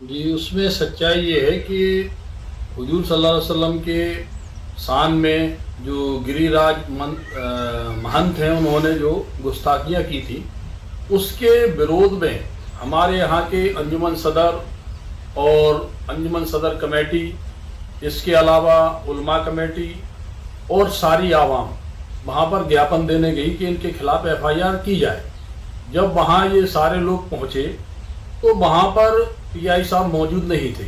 जी, उसमें सच्चाई ये है कि हुजूर सल्लल्लाहु अलैहि वसल्लम के शान में जो गिरिराज महंत हैं, उन्होंने जो गुस्ताखियाँ की थी, उसके विरोध में हमारे यहाँ के अंजुमन सदर और अंजुमन सदर कमेटी, इसके अलावा उलमा कमेटी और सारी आवाम वहाँ पर ज्ञापन देने गई कि इनके खिलाफ एफआईआर की जाए। जब वहाँ ये सारे लोग पहुँचे तो वहाँ पर पीआई साहब मौजूद नहीं थे।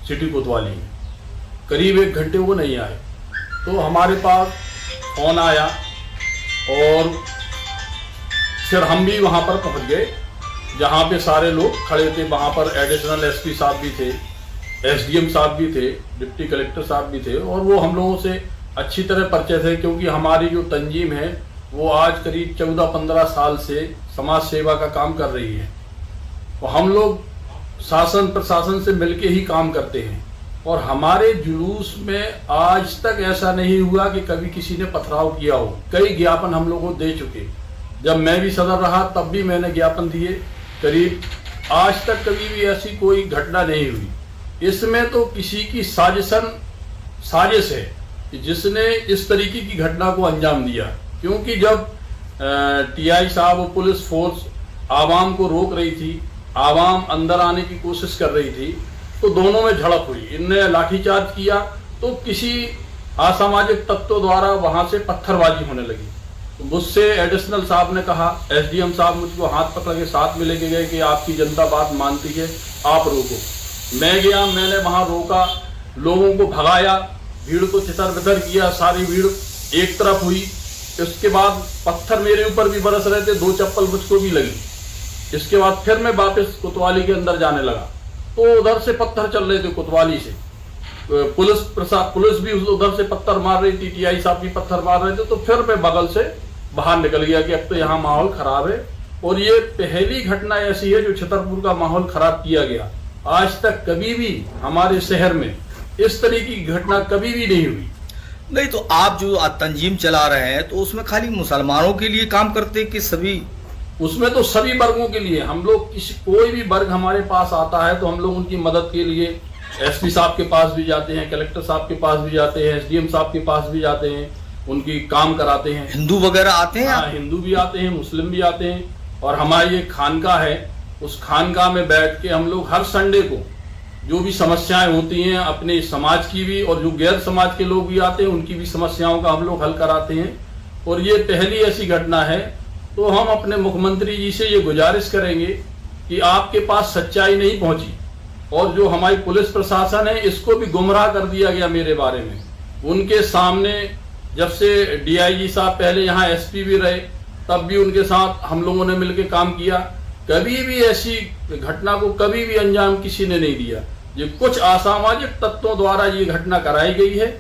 सिटी कोतवाली में करीब 1 घंटे वो नहीं आए। तो हमारे पास फ़ोन आया और फिर हम भी वहाँ पर पहुँच गए जहाँ पे सारे लोग खड़े थे। वहाँ पर एडिशनल एसपी साहब भी थे, एसडीएम साहब भी थे, डिप्टी कलेक्टर साहब भी थे और वो हम लोगों से अच्छी तरह परिचय थे, क्योंकि हमारी जो तंजीम है वो आज करीब 14-15 साल से समाज सेवा का काम कर रही है। तो हम लोग शासन प्रशासन से मिलके ही काम करते हैं और हमारे जुलूस में आज तक ऐसा नहीं हुआ कि कभी किसी ने पथराव किया हो। कई ज्ञापन हम लोगों को दे चुके। जब मैं भी सदर रहा तब भी मैंने ज्ञापन दिए। करीब आज तक कभी भी ऐसी कोई घटना नहीं हुई। इसमें तो किसी की साजिश है कि जिसने इस तरीके की घटना को अंजाम दिया, क्योंकि जब टीआई साहब और पुलिस फोर्स आवाम को रोक रही थी, आवाम अंदर आने की कोशिश कर रही थी, तो दोनों में झड़प हुई। इनने लाठीचार्ज किया तो किसी असामाजिक तत्वों द्वारा वहां से पत्थरबाजी होने लगी। तो मुझसे एडिशनल साहब ने कहा, एसडीएम साहब मुझको हाथ पकड़ के साथ में लेके गए कि आपकी जनता बात मानती है, आप रोको। मैं गया, मैंने वहां रोका, लोगों को भगाया, भीड़ को तितर बितर किया, सारी भीड़ एक तरफ हुई। इसके बाद पत्थर मेरे ऊपर भी बरस रहे थे, 2 चप्पल मुझको भी लगी। इसके बाद फिर मैं वापस कोतवाली के अंदर जाने लगा तो उधर से पत्थर चल रहे थे कोतवाली से। पुलिस भी उधर से पत्थर मार रही थी, टीआई साहब भी पत्थर मार रहे थे। तो फिर मैं बगल से बाहर निकल गया कि अब तो यहाँ माहौल खराब है। और ये पहली घटना ऐसी है जो छतरपुर का माहौल खराब किया गया। आज तक कभी भी हमारे शहर में इस तरीके की घटना कभी भी नहीं हुई। नहीं, तो आप जो तंजीम चला रहे हैं तो उसमें खाली मुसलमानों के लिए काम करते हैं कि सभी? उसमें तो सभी वर्गों के लिए हम लोग, कोई भी वर्ग हमारे पास आता है तो हम लोग उनकी मदद के लिए एसपी साहब के पास भी जाते हैं, कलेक्टर साहब के पास भी जाते हैं, एसडीएम साहब के पास भी जाते हैं, उनकी काम कराते हैं। हिंदू वगैरह आते हैं? हाँ, हिंदू भी आते हैं, मुस्लिम भी आते हैं। और हमारी ये खानकाह है, उस खानकाह में बैठ के हम लोग हर संडे को जो भी समस्याएं होती हैं अपने समाज की भी, और जो गैर समाज के लोग भी आते हैं उनकी भी समस्याओं का हम लोग हल कराते हैं। और ये पहली ऐसी घटना है। तो हम अपने मुख्यमंत्री जी से ये गुजारिश करेंगे कि आपके पास सच्चाई नहीं पहुंची और जो हमारी पुलिस प्रशासन है इसको भी गुमराह कर दिया गया मेरे बारे में। उनके सामने जब से डीआईजी साहब पहले यहाँ एसपी भी रहे तब भी उनके साथ हम लोगों ने मिलकर काम किया। कभी भी ऐसी घटना को कभी भी अंजाम किसी ने नहीं दिया। ये कुछ असामाजिक तत्वों द्वारा ये घटना कराई गई है,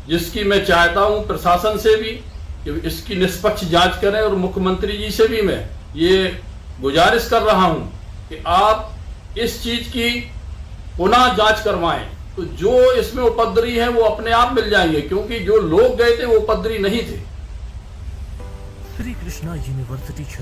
जिसकी मैं चाहता हूँ प्रशासन से भी कि इसकी निष्पक्ष जांच करें। और मुख्यमंत्री जी से भी मैं ये गुजारिश कर रहा हूं कि आप इस चीज की पुनः जांच करवाएं। तो जो इसमें उपद्रवी हैं वो अपने आप मिल जाएंगे, क्योंकि जो लोग गए थे वो उपद्रवी नहीं थे। श्री कृष्णा यूनिवर्सिटी